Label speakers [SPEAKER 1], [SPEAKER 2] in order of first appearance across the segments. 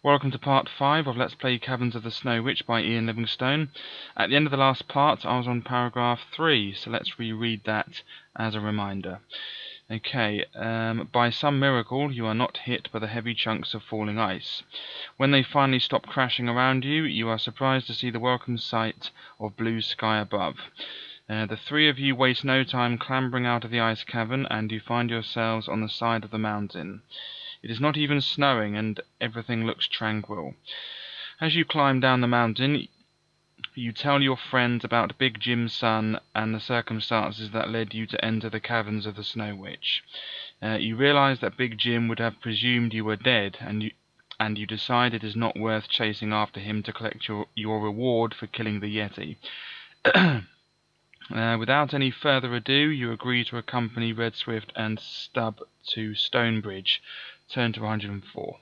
[SPEAKER 1] Welcome to part 5 of Let's Play Caverns of the Snow Witch by Ian Livingstone. At the end of the last part I was on paragraph 3, so let's reread that as a reminder. Okay, by some miracle you are not hit by the heavy chunks of falling ice. When they finally stop crashing around you, you are surprised to see the welcome sight of blue sky above. The three of you waste no time clambering out of the ice cavern, and you find yourselves on the side of the mountain. It is not even snowing, and everything looks tranquil. As you climb down the mountain, you tell your friends about Big Jim's son and the circumstances that led you to enter the caverns of the Snow Witch. You realize that Big Jim would have presumed you were dead, and you decide it is not worth chasing after him to collect your reward for killing the Yeti. Without any further ado, you agree to accompany Red Swift and Stub to Stonebridge. Turn to 104.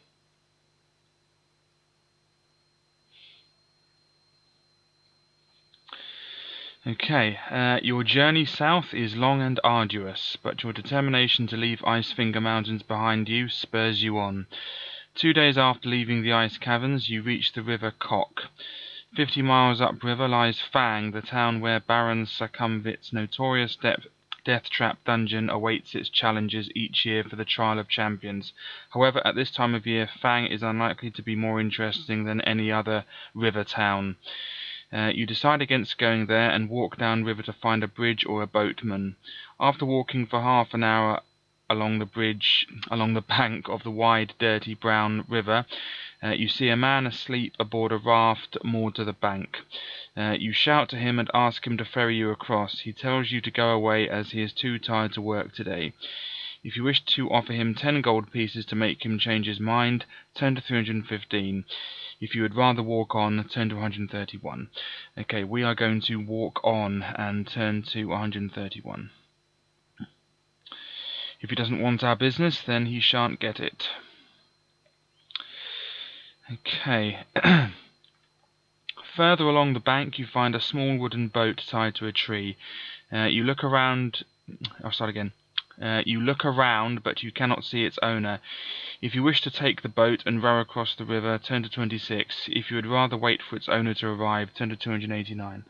[SPEAKER 1] Okay, your journey south is long and arduous, but your determination to leave Icefinger Mountains behind you spurs you on. 2 days after leaving the ice caverns, you reach the river Cock. 50 miles upriver lies Fang, the town where Baron Succumvit's notorious death trap dungeon awaits its challengers each year for the Trial of Champions. However, at this time of year, Fang is unlikely to be more interesting than any other river town. You decide against going there and walk downriver to find a bridge or a boatman. After walking for half an hour along the bank of the wide, dirty brown river, you see a man asleep aboard a raft moored to the bank. You shout to him and ask him to ferry you across. He tells you to go away as he is too tired to work today. If you wish to offer him 10 gold pieces to make him change his mind, turn to 315. If you would rather walk on, turn to 131. Okay, we are going to walk on and turn to 131. If he doesn't want our business, then he shan't get it. Okay. Further along the bank, you find a small wooden boat tied to a tree. You look around. I'll start again. You look around, but you cannot see its owner. If you wish to take the boat and row across the river, turn to 26. If you would rather wait for its owner to arrive, turn to 289.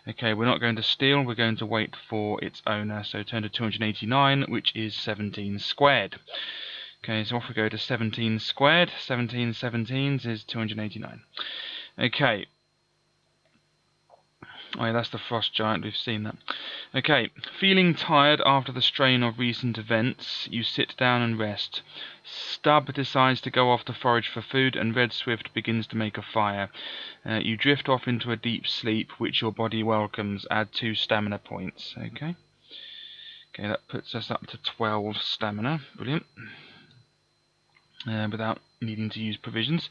[SPEAKER 1] Okay, we're not going to steal, we're going to wait for its owner, so turn to 289, which is 17 squared. Okay, so off we go to 17 squared. 17 17s is 289. Okay. Oh yeah, that's the frost giant, we've seen that. Okay, feeling tired after the strain of recent events, you sit down and rest. Stub decides to go off to forage for food, and Red Swift begins to make a fire. You drift off into a deep sleep, which your body welcomes. Add 2 stamina points. Okay, that puts us up to 12 stamina. Brilliant. Without needing to use provisions.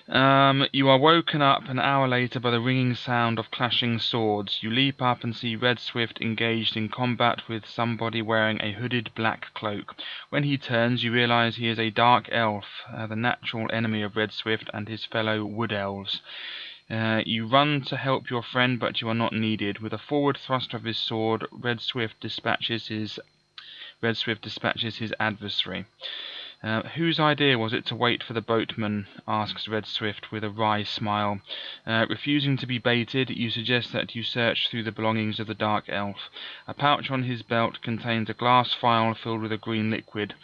[SPEAKER 1] You are woken up an hour later by the ringing sound of clashing swords. You leap up and see Red Swift engaged in combat with somebody wearing a hooded black cloak. When he turns, you realize he is a dark elf, the natural enemy of Red Swift and his fellow wood elves. You run to help your friend, but you are not needed. With a forward thrust of his sword, Red Swift dispatches his adversary. Whose idea was it to wait for the boatman? Asks Red Swift with a wry smile. Refusing to be baited, you suggest that you search through the belongings of the dark elf. A pouch on his belt contains a glass phial filled with a green liquid.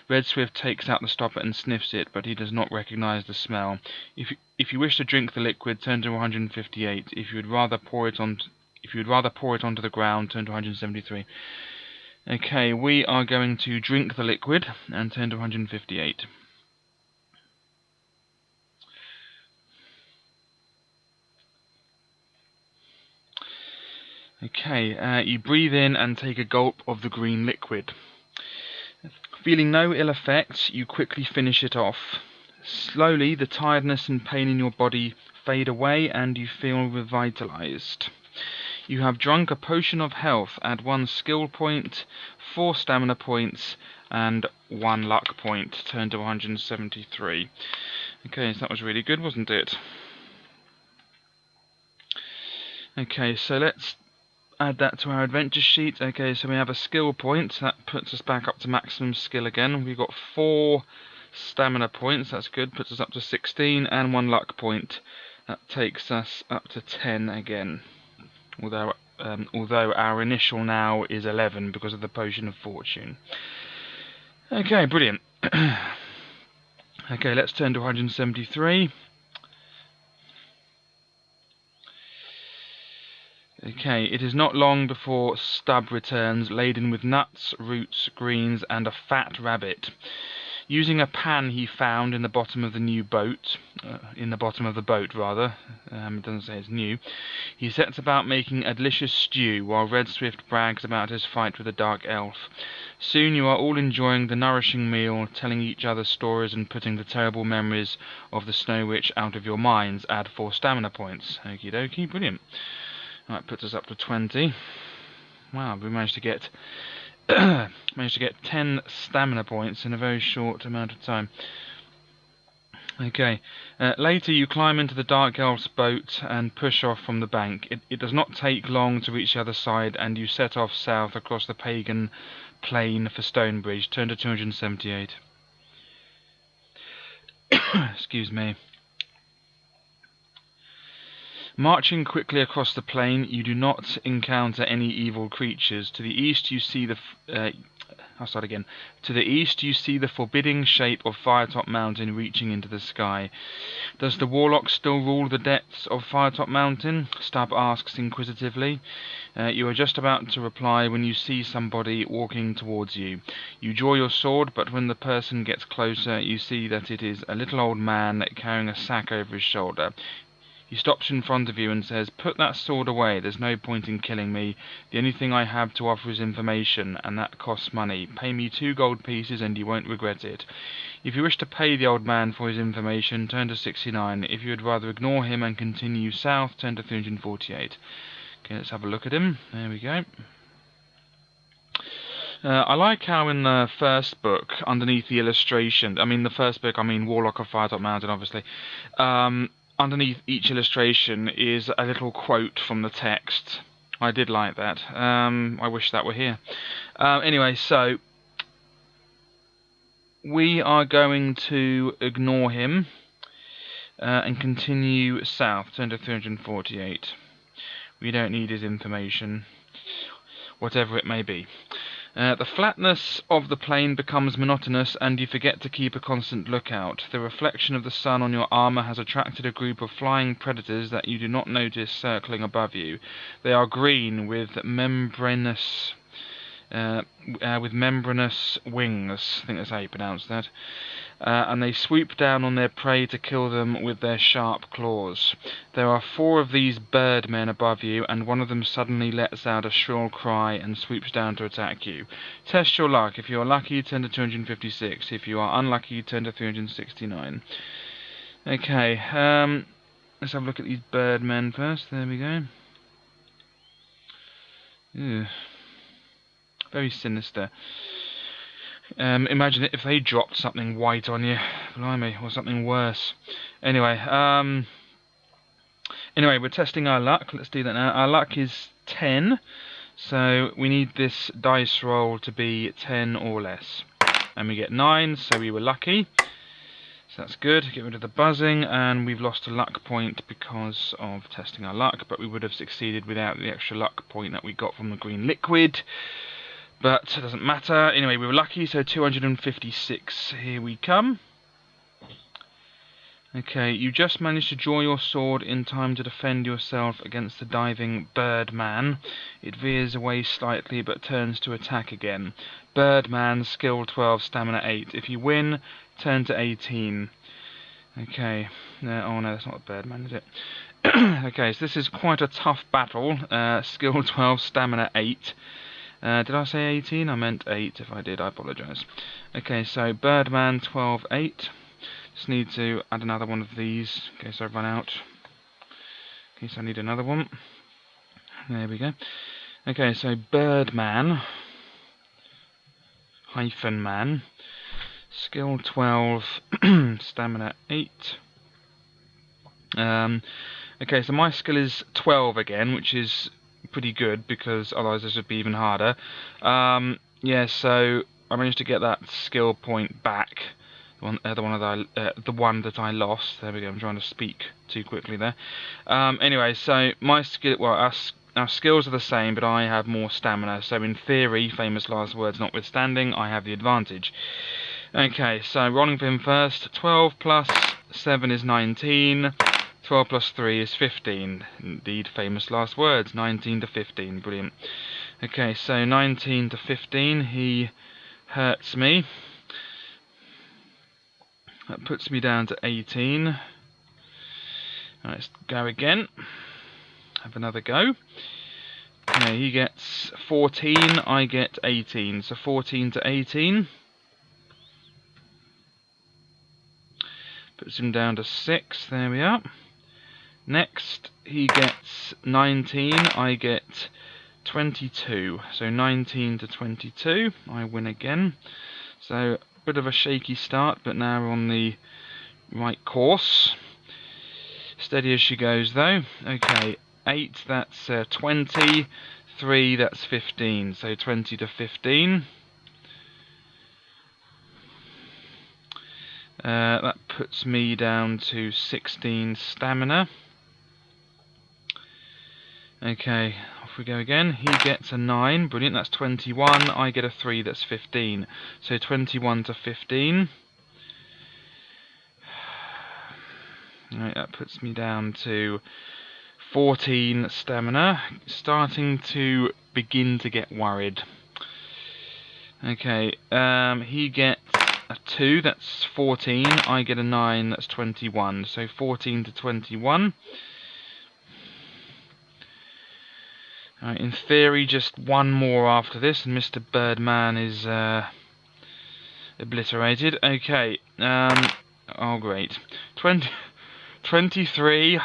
[SPEAKER 1] Red Swift takes out the stopper and sniffs it, but he does not recognize the smell. If you wish to drink the liquid, turn to 158. If you would rather pour it onto the ground, turn to 173. Okay, we are going to drink the liquid and turn to 158. Okay, you breathe in and take a gulp of the green liquid. Feeling no ill effects, you quickly finish it off. Slowly, the tiredness and pain in your body fade away and you feel revitalized. You have drunk a potion of health. Add 1 skill point, 4 stamina points, and 1 luck point. Turn to 173. Okay, so that was really good, wasn't it? Okay, so let's add that to our adventure sheet. Okay, so we have a skill point. That puts us back up to maximum skill again. We've got 4 stamina points. That's good. Puts us up to 16, and 1 luck point. That takes us up to 10 again. Although our initial now is 11 because of the potion of fortune. Okay, brilliant. Okay, let's turn to 173. Okay, it is not long before Stubb returns, laden with nuts, roots, greens, and a fat rabbit. Using a pan he found in the bottom of the new boat, it doesn't say it's new, he sets about making a delicious stew, while Red Swift brags about his fight with the Dark Elf. Soon you are all enjoying the nourishing meal, telling each other stories and putting the terrible memories of the Snow Witch out of your minds. Add 4 stamina points. Okie dokie, brilliant. That puts us up to 20. Wow, we managed to get 10 stamina points in a very short amount of time. Okay, later you climb into the Dark Elf's boat and push off from the bank. It does not take long to reach the other side, and you set off south across the pagan plain for Stonebridge. Turn to 278. Excuse me. Marching quickly across the plain, you do not encounter any evil creatures. To the east you see the To the east you see the forbidding shape of Firetop Mountain reaching into the sky. Does the warlock still rule the depths of Firetop Mountain? Stubb asks inquisitively. You are just about to reply when you see somebody walking towards you. You draw your sword, but when the person gets closer, you see that it is a little old man carrying a sack over his shoulder. He stops in front of you and says, "Put that sword away, there's no point in killing me. The only thing I have to offer is information, and that costs money. Pay me 2 gold pieces and you won't regret it." If you wish to pay the old man for his information, turn to 69. If you would rather ignore him and continue south, turn to 348. Okay, let's have a look at him. There we go. I like how in the first book, underneath the illustration, Warlock of Firetop Mountain, obviously, underneath each illustration is a little quote from the text. I did like that. I wish that were here. Anyway, so we are going to ignore him and continue south. Turn to 348. We don't need his information, whatever it may be. The flatness of the plain becomes monotonous, and you forget to keep a constant lookout. The reflection of the sun on your armor has attracted a group of flying predators that you do not notice circling above you. They are green with membranous wings, I think that's how you pronounce that, and they swoop down on their prey to kill them with their sharp claws. There are 4 of these birdmen above you, and one of them suddenly lets out a shrill cry and swoops down to attack you. Test your luck. If you are lucky, turn to 256. If you are unlucky, turn to 369. Okay, let's have a look at these birdmen first. There we go. Ew. Very sinister. Imagine if they dropped something white on you, blimey, or something worse. Anyway, we're testing our luck. Let's do that now. Our luck is 10, so we need this dice roll to be 10 or less. And we get 9, so we were lucky. So that's good. Get rid of the buzzing, and we've lost a luck point because of testing our luck, but we would have succeeded without the extra luck point that we got from the green liquid. But it doesn't matter. Anyway, we were lucky, so 256. Here we come. Okay, you just managed to draw your sword in time to defend yourself against the diving Birdman. It veers away slightly, but turns to attack again. Birdman, skill 12, stamina 8. If you win, turn to 18. Okay. Oh no, that's not a Birdman, is it? Okay, so this is quite a tough battle. Skill 12, stamina 8. Did I say 18? I meant 8. If I did, I apologise. Okay, so Birdman 12, 8. Just need to add another one of these in case I run out. In case I need another one. There we go. Okay, so Birdman -man. Skill 12, stamina 8. Okay, so my skill is 12 again, which is pretty good because otherwise this would be even harder. Yeah, so I managed to get that skill point back. The one that I lost. There we go. I'm trying to speak too quickly there. Anyway, so my skill, well, our skills are the same, but I have more stamina. So in theory, famous last words notwithstanding, I have the advantage. Okay, so rolling for him first. 12 plus 7 is 19. 12 plus 3 is 15. Indeed, famous last words. 19 to 15. Brilliant. Okay, so 19 to 15. He hurts me. That puts me down to 18. Let's go again. Have another go. Okay, he gets 14, I get 18. So 14 to 18. Puts him down to 6. There we are. Next, he gets 19, I get 22. So 19 to 22. I win again. So a bit of a shaky start, but now we're on the right course. Steady as she goes, though. Okay, 8, that's 20. 3, that's 15. So 20 to 15. That puts me down to 16 stamina. Okay, off we go again. He gets a 9. Brilliant, that's 21. I get a 3, that's 15. So 21 to 15. Right, that puts me down to 14 stamina. Starting to begin to get worried. Okay, he gets a 2, that's 14. I get a 9, that's 21. So 14 to 21. Right, in theory, just one more after this, and Mr. Birdman is obliterated. Okay, oh great. 23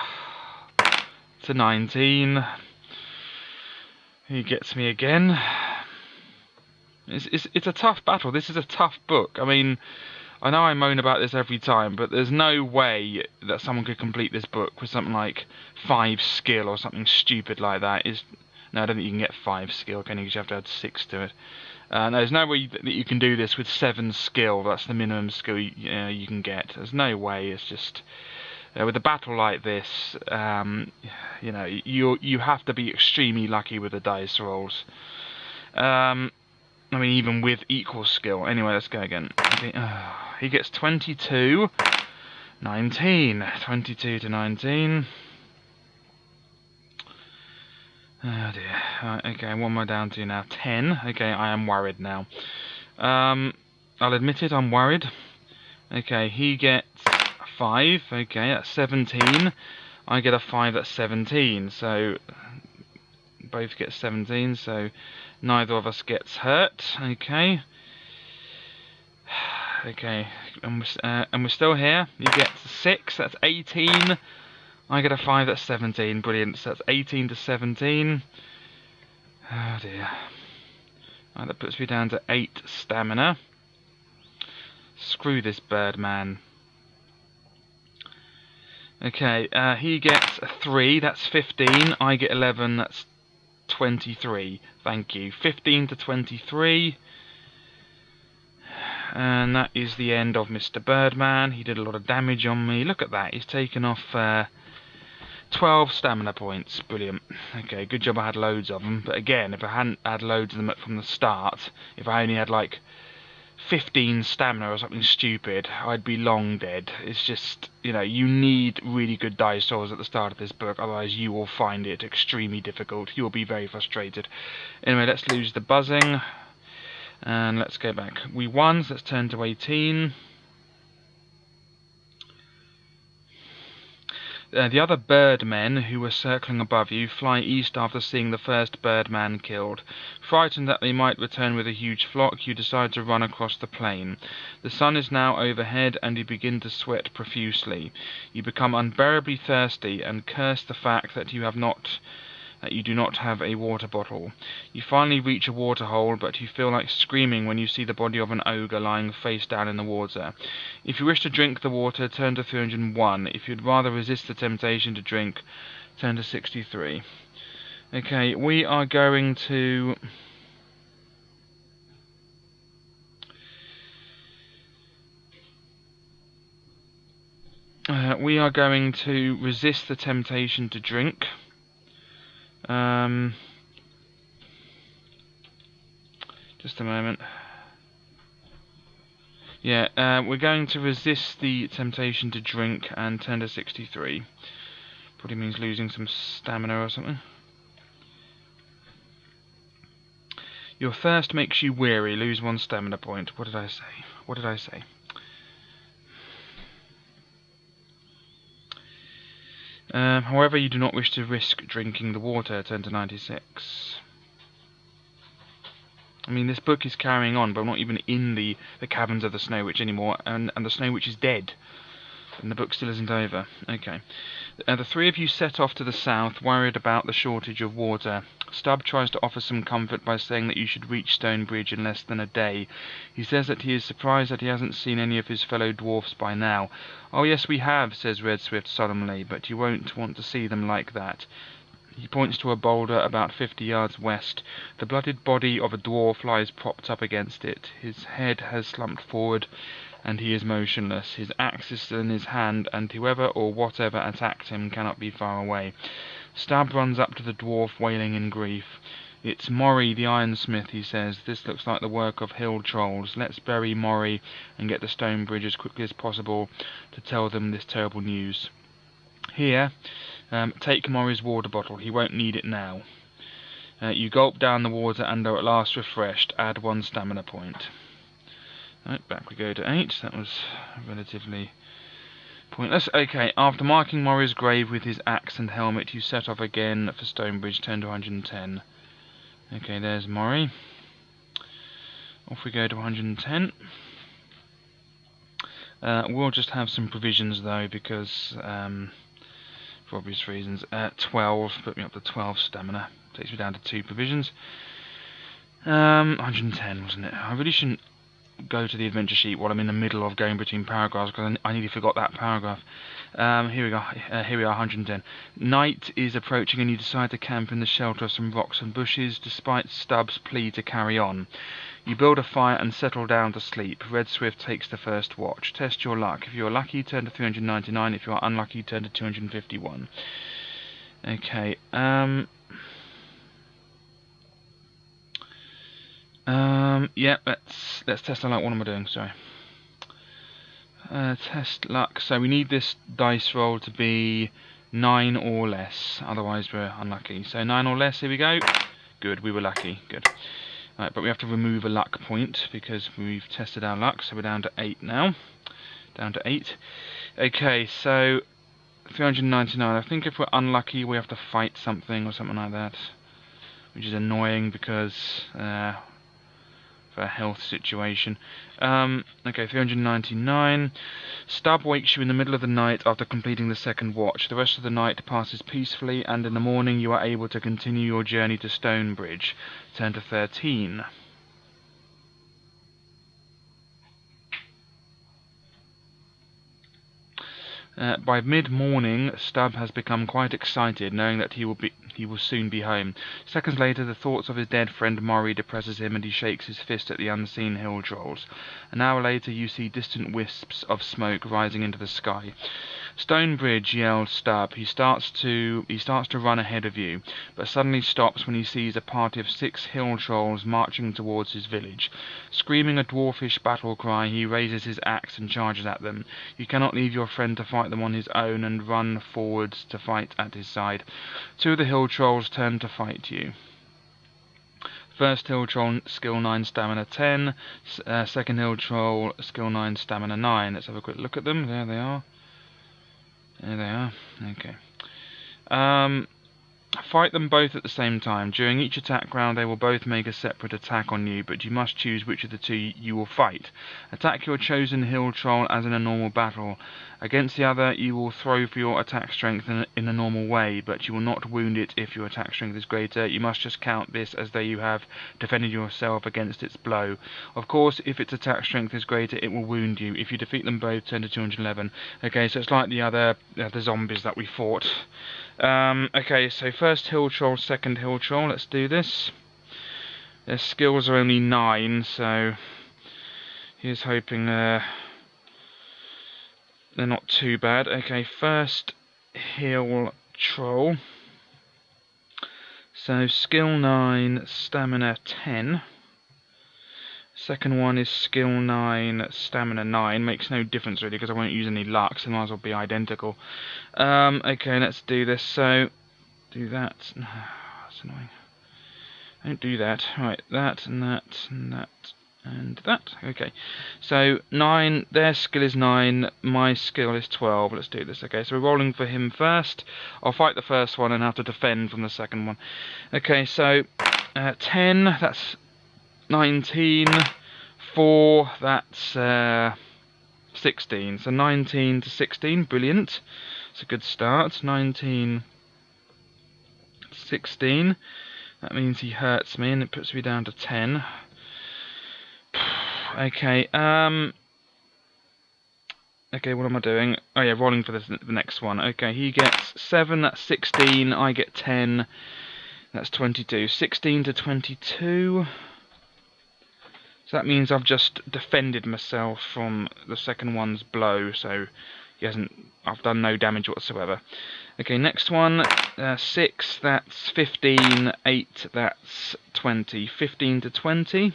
[SPEAKER 1] to 19. He gets me again. It's a tough battle. This is a tough book. I mean, I know I moan about this every time, but there's no way that someone could complete this book with something like 5 skill or something stupid like that. No, I don't think you can get 5 skill, can you? Because you have to add 6 to it. No, there's no way that you can do this with 7 skill. That's the minimum skill you can get. There's no way. It's just with a battle like this, you have to be extremely lucky with the dice rolls. I mean, even with equal skill. Anyway, let's go again. Okay, he gets 22, 19, 22 to 19. Oh dear. Right, okay, what am I down to now? 10. Okay, I am worried now. I'll admit it, I'm worried. Okay, he gets 5. Okay, that's 17. I get a 5, that's 17. So, both get 17, so neither of us gets hurt. Okay. Okay, and we're still here. He gets 6, that's 18. I get a 5, that's 17. Brilliant. So that's 18 to 17. Oh dear. Right, that puts me down to 8 stamina. Screw this Birdman. Okay, he gets a 3, that's 15. I get 11, that's 23. Thank you. 15 to 23. And that is the end of Mr. Birdman. He did a lot of damage on me. Look at that. He's taken off 12 stamina points. Brilliant. Okay, good job I had loads of them. But again, if I hadn't had loads of them from the start, if I only had like 15 stamina or something stupid, I'd be long dead. It's just, you need really good dice rolls at the start of this book, otherwise you will find it extremely difficult. You'll be very frustrated. Anyway, let's lose the buzzing. And let's go back. We won, so let's turn to 18. The other birdmen who were circling above you fly east after seeing the first birdman killed. Frightened that they might return with a huge flock, you decide to run across the plain. The sun is now overhead and you begin to sweat profusely. You become unbearably thirsty and curse the fact that you do not have a water bottle. You finally reach a waterhole, but you feel like screaming when you see the body of an ogre lying face down in the water. If you wish to drink the water, turn to 301. If you'd rather resist the temptation to drink, turn to 63. Okay, we are going to... We are going to resist the temptation to drink. Just a moment. Yeah, we're going to resist the temptation to drink and turn to 63. Probably means losing some stamina or something. Your thirst makes you weary. Lose 1 stamina point. What did I say? What did I say? However, you do not wish to risk drinking the water. Turn to 96. I mean, this book is carrying on, but I'm not even in the Caverns of the Snow Witch anymore, and the Snow Witch is dead. And the book still isn't over. Okay. The 3 of you set off to the south, worried about the shortage of water. Stubb tries to offer some comfort by saying that you should reach Stonebridge in less than a day. He says that he is surprised that he hasn't seen any of his fellow dwarfs by now. "Oh yes, we have," says Red Swift solemnly, "but you won't want to see them like that." He points to a boulder about 50 yards west. The bloodied body of a dwarf lies propped up against it. His head has slumped forward, and he is motionless. His axe is still in his hand, and whoever or whatever attacked him cannot be far away. Stubb runs up to the dwarf, wailing in grief. "It's Morry the ironsmith," he says. "This looks like the work of hill trolls. Let's bury Morry and get to Stonebridge as quickly as possible to tell them this terrible news. Here, take Morry's water bottle. He won't need it now." You gulp down the water and are at last refreshed. Add 1 stamina point. Right, back we go to 8. That was relatively pointless. Okay, after marking Morry's grave with his axe and helmet, you set off again for Stonebridge. Turn to 110. Okay, there's Morry. Off we go to 110. We'll just have some provisions though, because for obvious reasons. 12, put me up to 12 stamina. Takes me down to 2 provisions. 110, wasn't it? I really shouldn't go to the adventure sheet while I'm in the middle of going between paragraphs, because I nearly forgot that paragraph. Here we go. Here we are, 110. Night is approaching and you decide to camp in the shelter of some rocks and bushes, despite Stubb's plea to carry on. You build a fire and settle down to sleep. Red Swift takes the first watch. Test your luck. If you are lucky, turn to 399. If you are unlucky, turn to 251. Okay, yeah, let's test our luck. What am I doing? Sorry. Test luck. So we need this dice roll to be 9 or less, otherwise we're unlucky. So 9 or less, here we go. Good, we were lucky. Good. Right, but we have to remove a luck point because we've tested our luck, so we're down to 8 now. Down to 8. Okay, so 399. I think if we're unlucky, we have to fight something or something like that, which is annoying because for a health situation. Okay, 399. Stubb wakes you in the middle of the night after completing the second watch. The rest of the night passes peacefully, and in the morning you are able to continue your journey to Stonebridge. Turn to 13. By mid-morning, Stubb has become quite excited, knowing that he will soon be home. Seconds later, the thoughts of his dead friend Morry depresses him, and he shakes his fist at the unseen hill trolls. An hour later, you see distant wisps of smoke rising into the sky. "Stonebridge!" yells Stubb. He starts to run ahead of you, but suddenly stops when he sees a party of 6 hill trolls marching towards his village. Screaming a dwarfish battle cry, he raises his axe and charges at them. You cannot leave your friend to fight them on his own, and run forwards to fight at his side. 2 of the hill trolls turn to fight you. First hill troll, skill 9, stamina 10. Second hill troll, skill 9, stamina 9. Let's have a quick look at them. There they are. There they are. Okay. Fight them both at the same time. During each attack round, they will both make a separate attack on you, but you must choose which of the 2 you will fight. Attack your chosen hill troll as in a normal battle. Against the other, you will throw for your attack strength in a normal way, but you will not wound it if your attack strength is greater. You must just count this as though you have defended yourself against its blow. Of course, if its attack strength is greater, it will wound you. If you defeat them both, turn to 211. Okay, so it's like the zombies that we fought. Okay, so first hill troll, second hill troll. Let's do this. Their skills are only 9, so here's hoping they're not too bad. Okay, first heal troll. So skill 9, stamina 10. Second one is skill 9, stamina 9. Makes no difference really because I won't use any luck, so might as well be identical. Okay, let's do this. So, do that. That's annoying. Don't do that. Right, that and that and that and that. Okay, so 9. Their skill is 9. My skill is 12. Let's do this. Okay, so we're rolling for him first. I'll fight the first one and have to defend from the second one. Okay, so 10. That's 19. 4. That's 16. So 19 to 16. Brilliant. It's a good start. 19. 16. That means he hurts me, and it puts me down to 10. Okay, okay, what am I doing? Oh yeah, rolling for the next one. Okay, he gets 7, that's 16, I get 10, that's 22. 16 to 22. So that means I've just defended myself from the second one's blow, so I've done no damage whatsoever. Okay, next one, 6, that's 15, 8, that's 20. 15 to 20.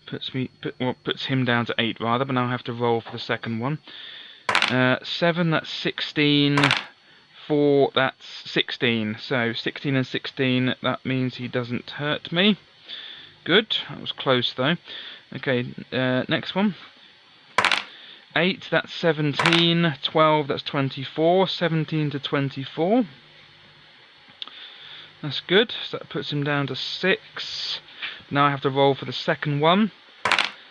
[SPEAKER 1] Puts him down to 8 rather, but now I have to roll for the second one. 7, that's 16. 4, that's 16. So 16 and 16, that means he doesn't hurt me. Good, that was close though. Okay, next one. 8, that's 17. 12, that's 24. 17 to 24. That's good, so that puts him down to 6. Now I have to roll for the second one.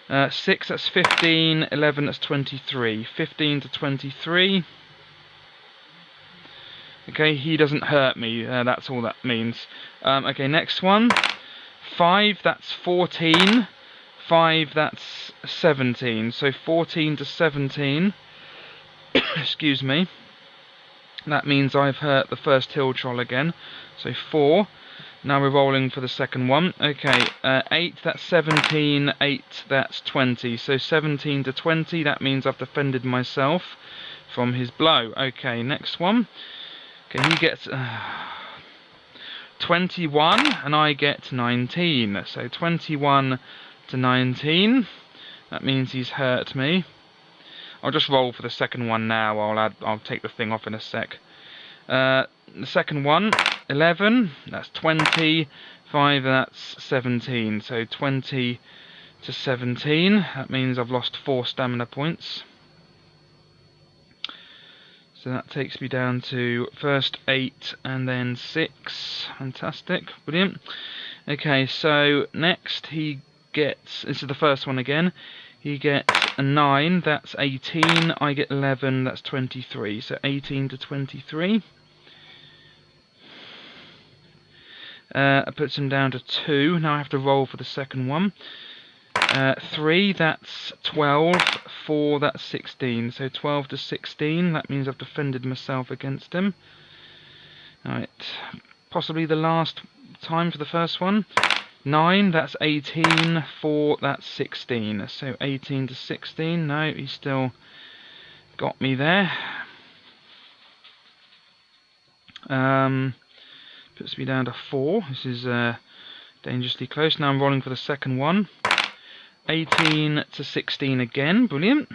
[SPEAKER 1] 6, that's 15. 11, that's 23. 15 to 23. Okay, he doesn't hurt me, that's all that means. Okay, next one. 5, that's 14. 5, that's 17. So 14 to 17. Excuse me. That means I've hurt the first hill troll again. So 4. Now we're rolling for the second one. Okay, 8, that's 17. 8, that's 20. So 17 to 20, that means I've defended myself from his blow. Okay, next one. Okay, he gets 21 and I get 19. So 21 to 19. That means he's hurt me. I'll just roll for the second one now. I'll take the thing off in a sec. The second one, 11. That's 20. 5. That's 17. So 20 to 17. That means I've lost 4 stamina points. So that takes me down to first 8 and then 6. Fantastic. Brilliant. Okay, so next he gets... This is the first one again. He gets a 9. That's 18. I get 11. That's 23. So 18 to 23. That puts him down to 2. Now I have to roll for the second one. 3, that's 12. 4, that's 16. So 12 to 16, that means I've defended myself against him. Alright, possibly the last time for the first one. 9, that's 18. 4, that's 16. So 18 to 16, no, he still got me there. Puts me down to 4. This is dangerously close. Now I'm rolling for the second one. 18 to 16 again. Brilliant.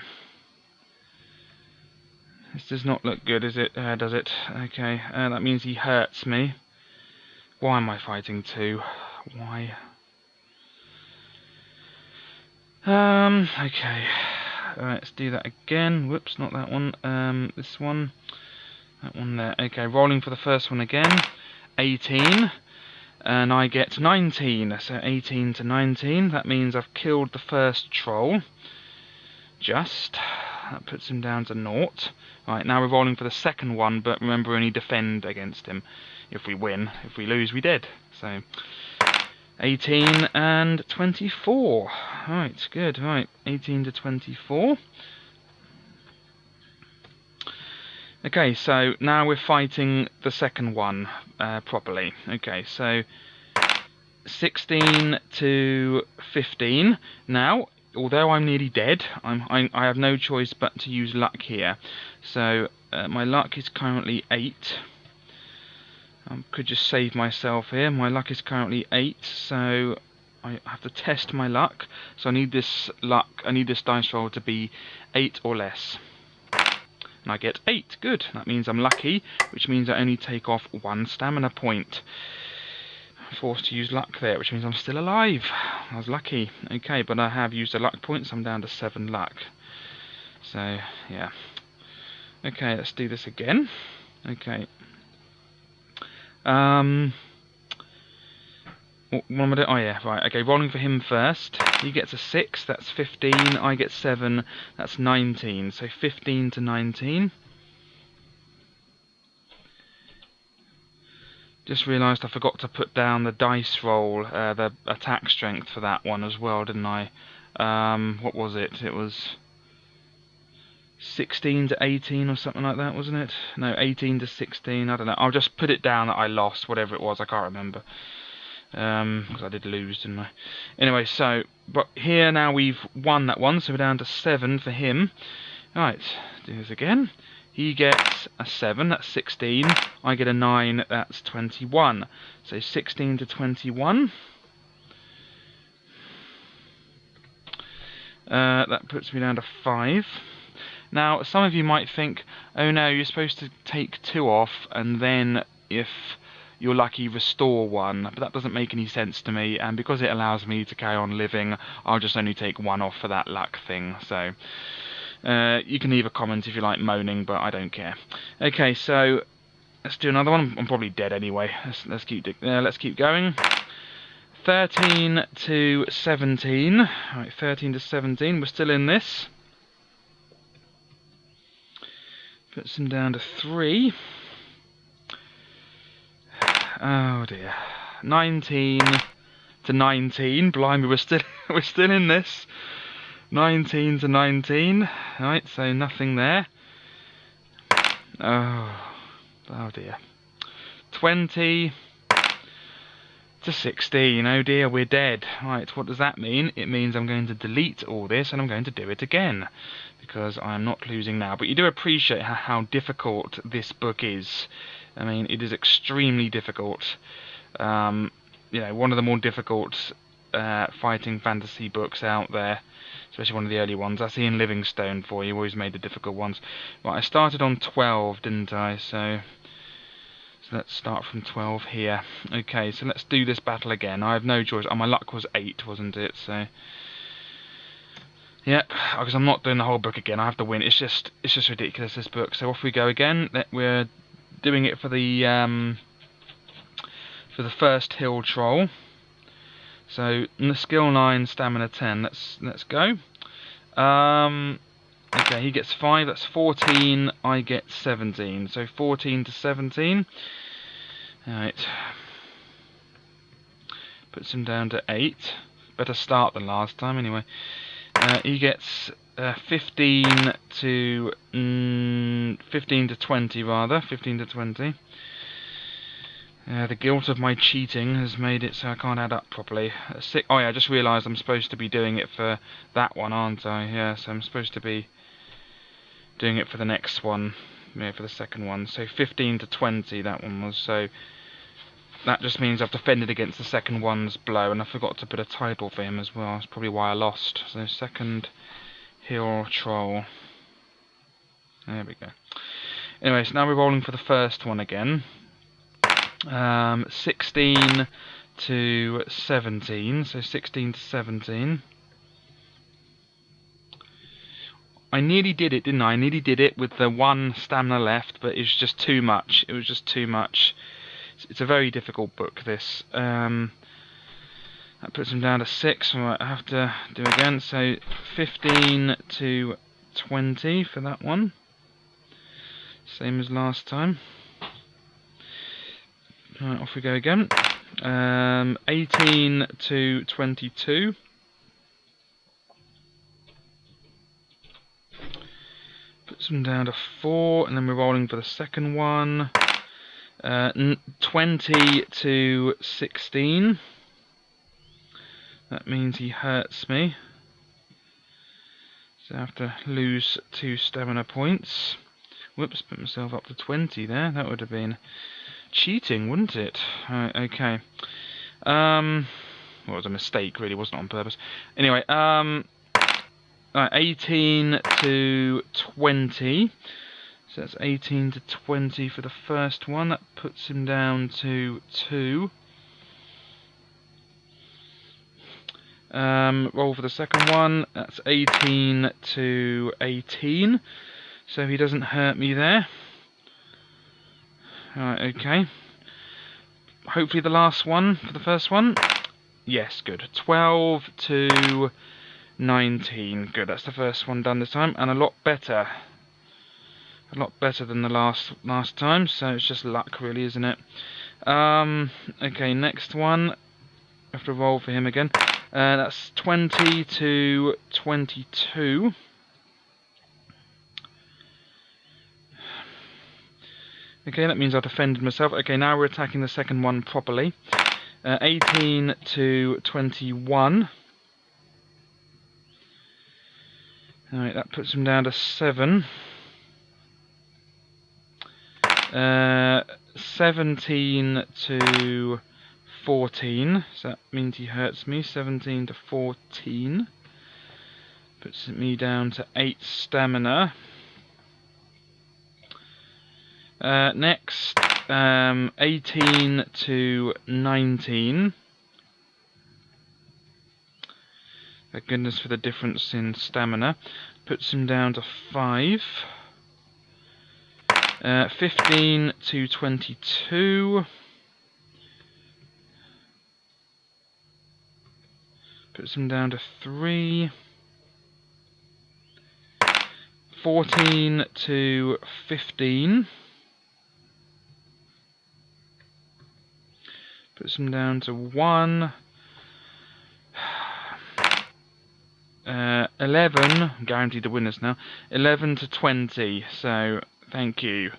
[SPEAKER 1] This does not look good, is it? Does it? Okay, that means he hurts me. Why am I fighting 2? Why? Okay. Alright, let's do that again. Whoops, not that one. This one. That one there. Okay, rolling for the first one again. 18. And I get 19, so 18 to 19. That means I've killed the first troll. Just. That puts him down to 0. Right, now we're rolling for the second one, but remember, only defend against him if we win. If we lose, we dead. So 18 and 24. Right, good. Right, 18 to 24. Okay, so now we're fighting the second one properly. Okay, so 16 to 15. Now, although I'm nearly dead, I have no choice but to use luck here. So my luck is currently 8. Could just save myself here. My luck is currently 8, so I have to test my luck. So I need this dice roll to be 8 or less. And I get 8. Good. That means I'm lucky, which means I only take off 1 stamina point. I'm forced to use luck there, which means I'm still alive. I was lucky. Okay, but I have used a luck point, so I'm down to 7 luck. So, yeah. Okay, let's do this again. Okay. What am I doing? Oh yeah, right. Okay, rolling for him first. He gets a 6, that's 15. I get 7, that's 19. So 15 to 19. Just realised I forgot to put down the dice roll, the attack strength for that one as well, didn't I? What was it? It was 16 to 18 or something like that, wasn't it? No, 18 to 16, I don't know. I'll just put it down that I lost, whatever it was, I can't remember. Because I did lose, didn't I? Anyway, so, but here now we've won that one, so we're down to 7 for him. Right, do this again. He gets a 7, that's 16. I get a 9, that's 21. So 16 to 21. That puts me down to 5. Now, some of you might think, oh no, you're supposed to take 2 off, and then if you're lucky, restore 1. But that doesn't make any sense to me, and because it allows me to carry on living, I'll just only take 1 off for that luck thing. So, you can leave a comment if you like moaning, but I don't care. Okay, so let's do another one. I'm probably dead anyway. Let's keep going. 13 to 17. Right, 13 to 17. We're still in this. Puts him down to 3. Oh dear. 19 to 19. Blimey, we're still in this. 19 to 19. Right, so nothing there. Oh dear. 20 to 16. Oh dear, we're dead. Right, what does that mean? It means I'm going to delete all this and I'm going to do it again, because I'm not losing now. But you do appreciate how difficult this book is. I mean, it is extremely difficult. You know, one of the more difficult fighting fantasy books out there, especially one of the early ones. That's Ian Livingstone for you. Always made the difficult ones. Right, I started on 12, didn't I? So let's start from 12 here. Okay, so let's do this battle again. I have no choice. Oh, my luck was 8, wasn't it? So, yep, because I'm not doing the whole book again. I have to win. It's just ridiculous, this book. So off we go again. We're doing it for the first hill troll. So skill 9, stamina 10. Let's go. Okay, he gets 5. That's 14. I get 17. So 14 to 17. Alright. Puts him down to 8. Better start than last time anyway. He gets 15 to 20 rather. 15 to 20. The guilt of my cheating has made it so I can't add up properly. Oh yeah, I just realised I'm supposed to be doing it for that one, aren't I? Yeah, so I'm supposed to be doing it for the next one. Yeah, for the second one. So 15 to 20 that one was. So that just means I've defended against the second one's blow, and I forgot to put a title for him as well. That's probably why I lost. So second hill troll. There we go. Anyway, so now we're rolling for the first one again. 16 to 17, so 16 to 17. I nearly did it, didn't I? I nearly did it with the 1 stamina left, but it was just too much. It was just too much. It's a very difficult book, this. That puts him down to 6. Right, I have to do again. So 15 to 20 for that one. Same as last time. Right, off we go again. 18 to 22. Puts them down to 4, and then we're rolling for the second one. 20 to 16. That means he hurts me. So I have to lose 2 stamina points. Whoops, put myself up to 20 there. That would have been cheating, wouldn't it? Okay. Well, it was a mistake, really. It wasn't on purpose. Anyway, 18 to 20. So that's 18 to 20 for the first one. That puts him down to 2. Roll for the second one. That's 18 to 18. So he doesn't hurt me there. Alright, okay. Hopefully the last one for the first one. Yes, good. 12 to 19. Good, that's the first one done this time. And a lot better. A lot better than the last time. So it's just luck, really, isn't it? Okay, next one. I have to roll for him again. That's 20 to 22. Okay, that means I defended myself. Okay, now we're attacking the second one properly. 18 to 21. Alright, that puts him down to 7. 17 to 14. So that means he hurts me. 17 to 14. Puts me down to 8 stamina. Next, 18 to 19. Thank goodness for the difference in stamina. Puts him down to 5. 15 to 22. Puts him down to 3. 14 to 15. Puts him down to 1. 11. I'm guaranteed to win this now. 11 to 20. So, thank you.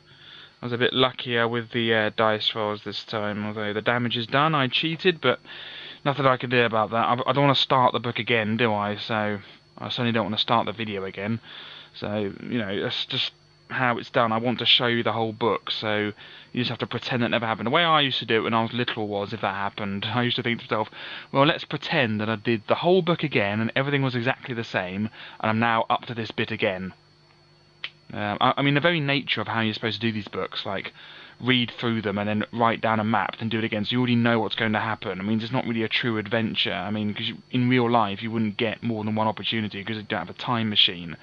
[SPEAKER 1] I was a bit luckier with the dice rolls this time. Although the damage is done, I cheated, but nothing I can do about that. I don't want to start the book again, do I? So, I certainly don't want to start the video again. So, you know, that's just how it's done. I want to show you the whole book, so you just have to pretend that never happened. The way I used to do it when I was little was, if that happened, I used to think to myself, well, let's pretend that I did the whole book again and everything was exactly the same, and I'm now up to this bit again. I mean, the very nature of how you're supposed to do these books, like read through them and then write down a map and do it again, so you already know what's going to happen. I mean, it's not really a true adventure. I mean, because in real life you wouldn't get more than one opportunity because you don't have a time machine.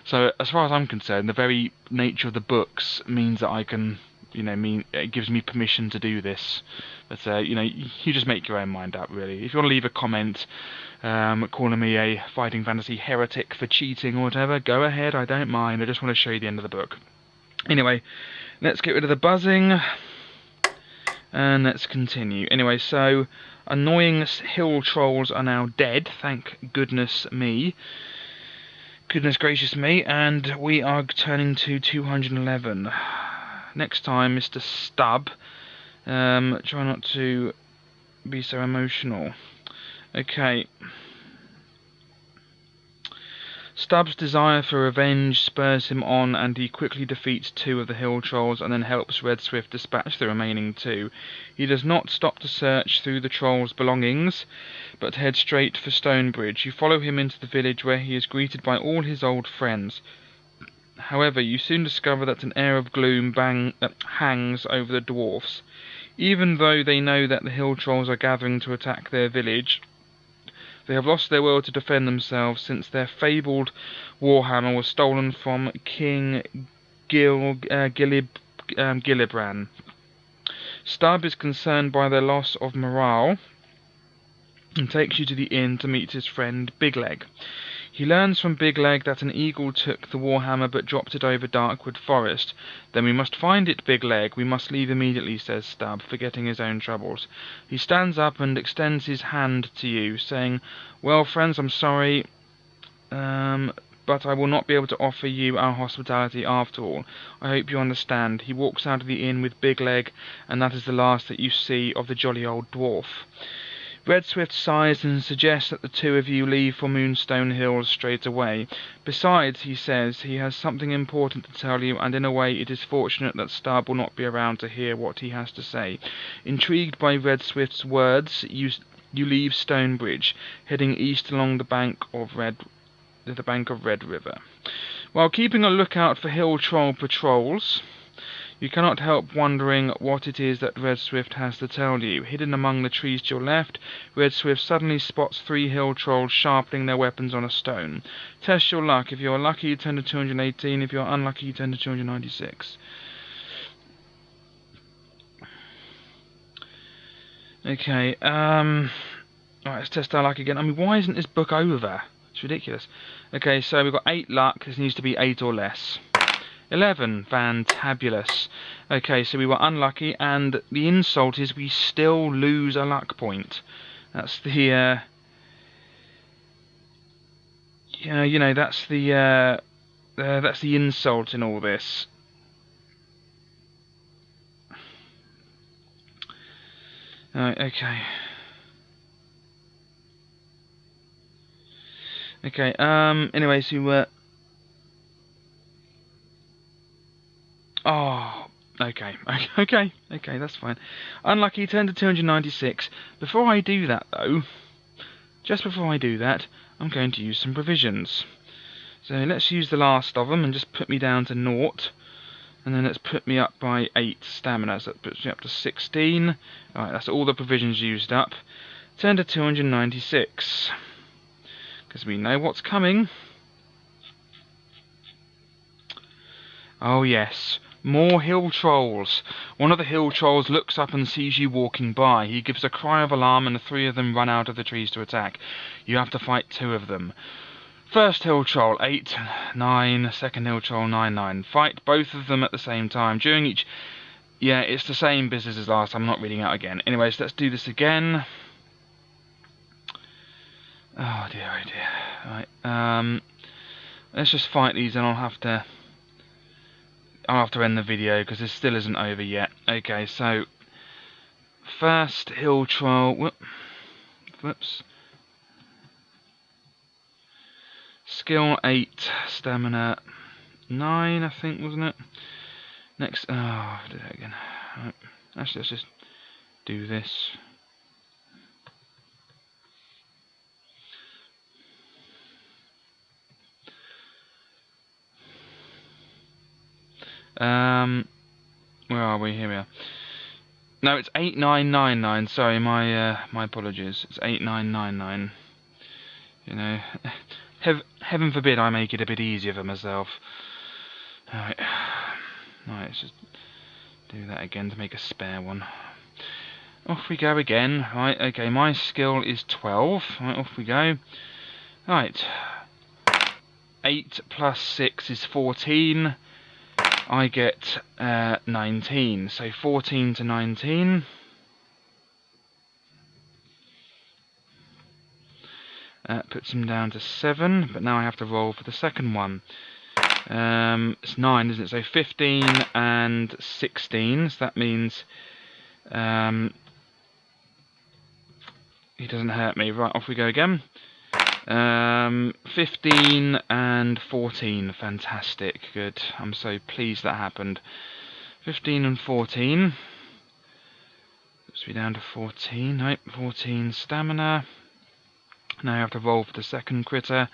[SPEAKER 1] So, as far as I'm concerned, the very nature of the books means that I can, you know, it gives me permission to do this. But, you know, you just make your own mind up, really. If you want to leave a comment calling me a fighting fantasy heretic for cheating or whatever, go ahead, I don't mind. I just want to show you the end of the book. Anyway, let's get rid of the buzzing, and let's continue. Anyway, so, annoying hill trolls are now dead, thank goodness me. Goodness gracious me, and we are turning to 211. Next time, Mr. Stubb. Try not to be so emotional. Okay. Stubb's desire for revenge spurs him on, and he quickly defeats 2 of the hill trolls and then helps Red Swift dispatch the remaining 2. He does not stop to search through the trolls' belongings, but heads straight for Stonebridge. You follow him into the village, where he is greeted by all his old friends. However, you soon discover that an air of gloom hangs over the dwarfs. Even though they know that the hill trolls are gathering to attack their village, they have lost their will to defend themselves, since their fabled warhammer was stolen from King Gillibrand. Stubb is concerned by their loss of morale and takes you to the inn to meet his friend Bigleg. He learns from Bigleg that an eagle took the warhammer but dropped it over Darkwood Forest. Then we must find it, Bigleg. We must leave immediately, says Stubb, forgetting his own troubles. He stands up and extends his hand to you, saying, well, friends, I'm sorry, but I will not be able to offer you our hospitality after all. I hope you understand. He walks out of the inn with Bigleg, and that is the last that you see of the jolly old dwarf. Redswift sighs and suggests that the two of you leave for Moonstone Hills straight away. Besides, he says, he has something important to tell you, and in a way it is fortunate that Starb will not be around to hear what he has to say. Intrigued by Redswift's words, you leave Stonebridge, heading east along the bank of Red River. While keeping a lookout for hill troll patrols, you cannot help wondering what it is that Redswift has to tell you. Hidden among the trees to your left, Redswift suddenly spots 3 hill trolls sharpening their weapons on a stone. Test your luck. If you are lucky, you turn to 218. If you are unlucky, you turn to 296. Okay, alright, let's test our luck again. I mean, why isn't this book over? It's ridiculous. Okay, so we've got 8 luck. This needs to be 8 or less. 11, fantabulous. Okay, so we were unlucky, and the insult is we still lose a luck point. That's the, that's the insult in all this. Okay. Okay, anyway, so we were... Oh, okay, that's fine. Unlucky, turn to 296. Before I do that, though, just before I do that, I'm going to use some provisions. So let's use the last of them and just put me down to 0. And then let's put me up by 8 stamina, so that puts me up to 16. Alright, that's all the provisions used up. Turn to 296. Because we know what's coming. Oh yes, more hill trolls. One of the hill trolls looks up and sees you walking by. He gives a cry of alarm and the 3 of them run out of the trees to attack. You have to fight 2 of them. First hill troll, 8, 9. Second hill troll, 9, 9. Fight both of them at the same time. During each... Yeah, it's the same business as last time. I'm not reading out again. Anyways, let's do this again. Oh dear, oh dear. Right, let's just fight these and I'll have to end the video because this still isn't over yet. Okay, so first hill troll. Whoops. Skill 8, stamina 9, I think, wasn't it? Next, oh, I did it again. Right. Actually, let's just do this. Where are we? Here we are. No, it's 8999. Sorry, my apologies. It's 8999. You know, heaven forbid I make it a bit easier for myself. Alright, let's just do that again to make a spare one. Off we go again. Right, okay, my skill is 12. Right, off we go. Right. 8 plus 6 is 14. I get 19. So 14 to 19. Puts him down to 7, but now I have to roll for the second one. It's 9, isn't it? So 15 and 16. So that means he doesn't hurt me. Right, off we go again. 15 and 14. Fantastic. Good. I'm so pleased that happened. 15 and 14. Puts me down to 14. Nope, 14 stamina. Now I have to roll for the second critter.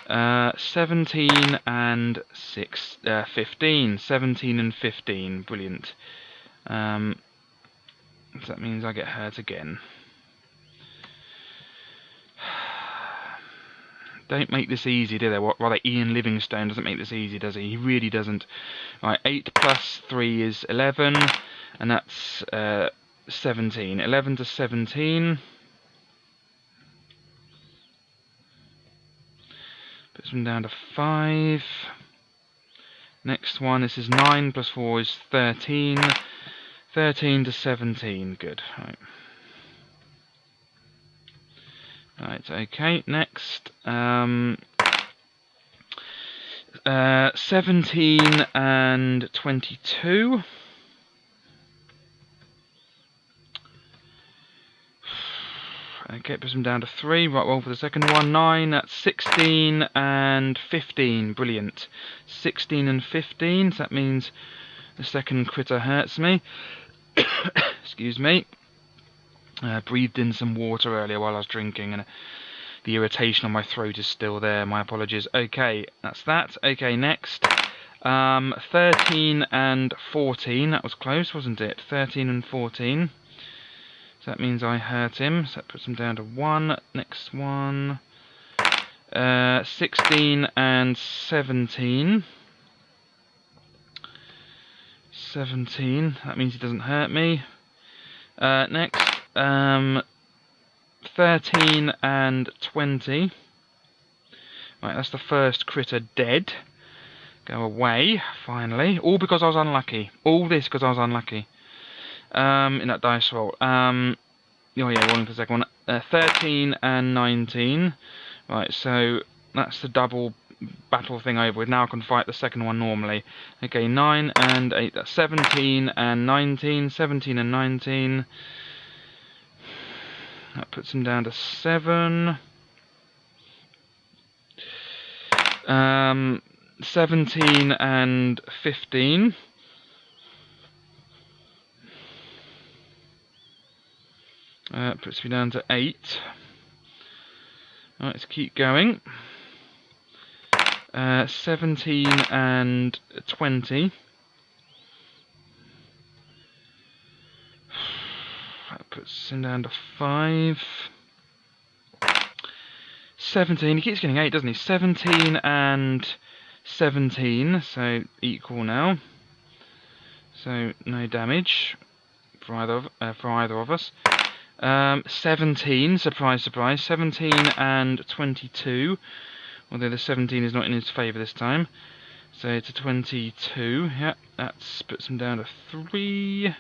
[SPEAKER 1] 17 and 15. 17 and 15. Brilliant. So that means I get hurt again. Don't make this easy, do they? Rather, Ian Livingstone doesn't make this easy, does he? He really doesn't. Right, 8 plus 3 is 11, and that's 17. 11 to 17. Puts them down to 5. Next one, this is 9 plus 4 is 13. 13 to 17. Good. Right. Right, okay, next. 17 and 22. Okay, puts them down to 3. Right, roll for the second one. 9, that's 16 and 15. Brilliant. 16 and 15, so that means the second critter hurts me. Excuse me. Breathed in some water earlier while I was drinking, and the irritation on my throat is still there. My apologies. Okay, that's that. Okay, next. 13 and 14. That was close, wasn't it? 13 and 14. So that means I hurt him. So that puts him down to 1. Next one. 16 and 17. 17. That means he doesn't hurt me. Next. 13 and 20. Right, that's the first critter dead. Go away, finally. All because I was unlucky. All this because I was unlucky. In that dice roll. Oh yeah, rolling for the second one. 13 and 19. Right, so that's the double battle thing over with. Now I can fight the second one normally. Okay, 9 and 8. That's 17 and 19. 17 and 19. That puts him down to 7. 17 and 15. Puts me down to 8. Right, let's keep going. 17 and 20. That puts him down to 5. 17, he keeps getting 8, doesn't he? 17 and 17, so equal now. So no damage for either of us. 17, surprise, surprise. 17 and 22, although the 17 is not in his favour this time. So it's a 22. Yeah, that puts him down to 3.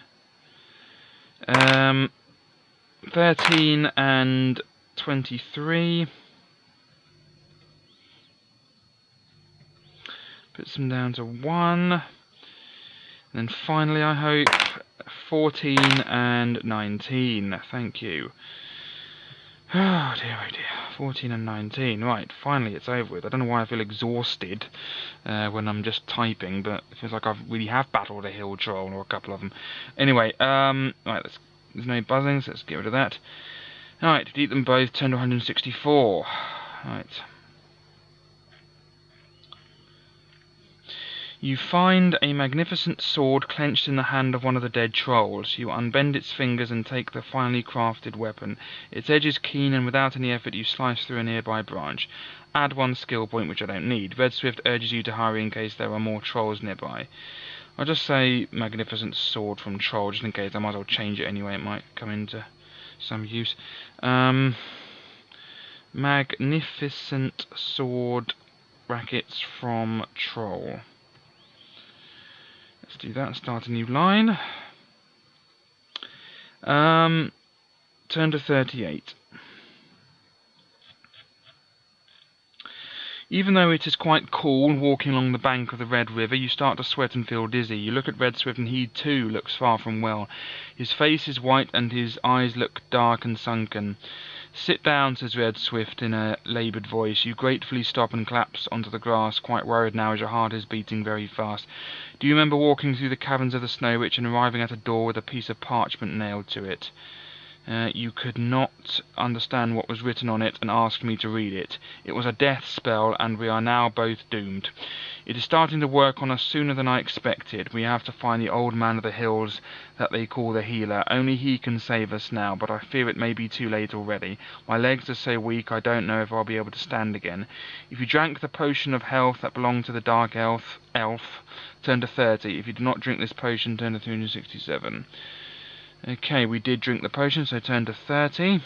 [SPEAKER 1] 13 and 23. Puts them down to 1. And then finally, I hope, 14 and 19. Thank you. Oh dear, oh dear. 14 and 19. Right, finally it's over with. I don't know why I feel exhausted when I'm just typing, but it feels like I really have battled a hill troll or a couple of them. Anyway, right, there's no buzzing, so let's get rid of that. Alright, to eat them both, turn to 164. Right. You find a magnificent sword clenched in the hand of one of the dead trolls. You unbend its fingers and take the finely crafted weapon. Its edge is keen, and without any effort you slice through a nearby branch. Add 1 skill point, which I don't need. Red Swift urges you to hurry in case there are more trolls nearby. I'll just say magnificent sword from troll, just in case. I might as well change it anyway. It might come into some use. Magnificent sword brackets from troll. Let's do that, start a new line. Turn to 38. Even though it is quite cool walking along the bank of the Red River, you start to sweat and feel dizzy. You look at Red Swift and he too looks far from well. His face is white and his eyes look dark and sunken. Sit down, says Red Swift in a laboured voice. You gratefully stop and collapse onto the grass, quite worried now as your heart is beating very fast. Do you remember walking through the caverns of the Snow Witch and arriving at a door with a piece of parchment nailed to it? You could not understand what was written on it and asked me to read it. It was a death spell, and we are now both doomed. It is starting to work on us sooner than I expected. We have to find the old man of the hills that they call the healer. Only he can save us now, but I fear it may be too late already. My legs are so weak I don't know if I'll be able to stand again. If you drank the potion of health that belonged to the dark elf, turn to 30. If you do not drink this potion, turn to 367. Okay, we did drink the potion, so turn to 30.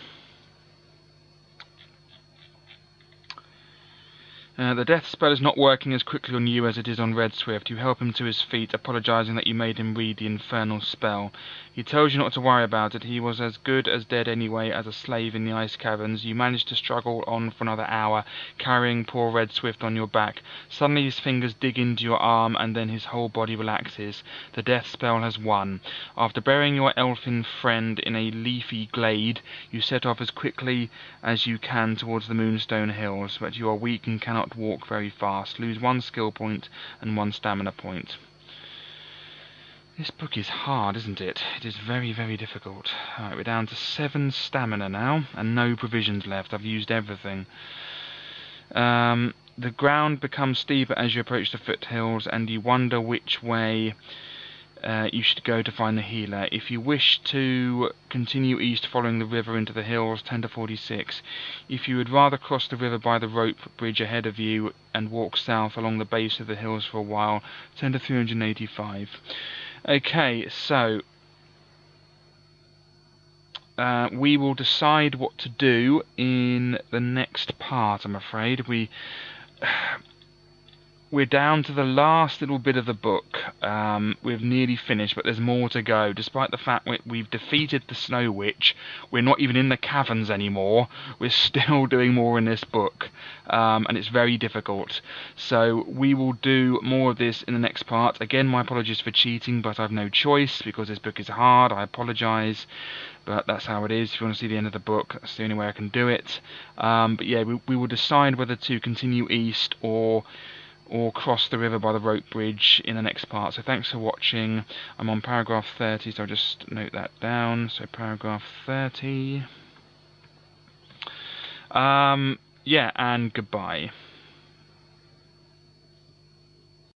[SPEAKER 1] The death spell is not working as quickly on you as it is on Red Swift. You help him to his feet, apologising that you made him read the infernal spell. He tells you not to worry about it. He was as good as dead anyway as a slave in the ice caverns. You manage to struggle on for another hour, carrying poor Red Swift on your back. Suddenly his fingers dig into your arm, and then his whole body relaxes. The death spell has won. After burying your elfin friend in a leafy glade, you set off as quickly as you can towards the Moonstone Hills, but you are weak and cannot walk very fast. Lose 1 skill point and 1 stamina point. This book is hard, isn't it? It is very, very difficult. Alright, we're down to 7 stamina now, and no provisions left. I've used everything. The ground becomes steeper as you approach the foothills, and you wonder which way you should go to find the healer. If you wish to continue east following the river into the hills, 10 to 46. If you would rather cross the river by the rope bridge ahead of you and walk south along the base of the hills for a while, 10 to 385. Okay, so we will decide what to do in the next part, I'm afraid. We're down to the last little bit of the book. We've nearly finished, but there's more to go. Despite the fact we've defeated the Snow Witch, we're not even in the caverns anymore. We're still doing more in this book, and it's very difficult. So we will do more of this in the next part. Again, my apologies for cheating, but I've no choice because this book is hard. I apologise, but that's how it is. If you want to see the end of the book, that's the only way I can do it. But yeah, we will decide whether to continue east or cross the river by the rope bridge in the next part. So thanks for watching. I'm on paragraph 30, so I'll just note that down. So paragraph 30. Yeah, and goodbye.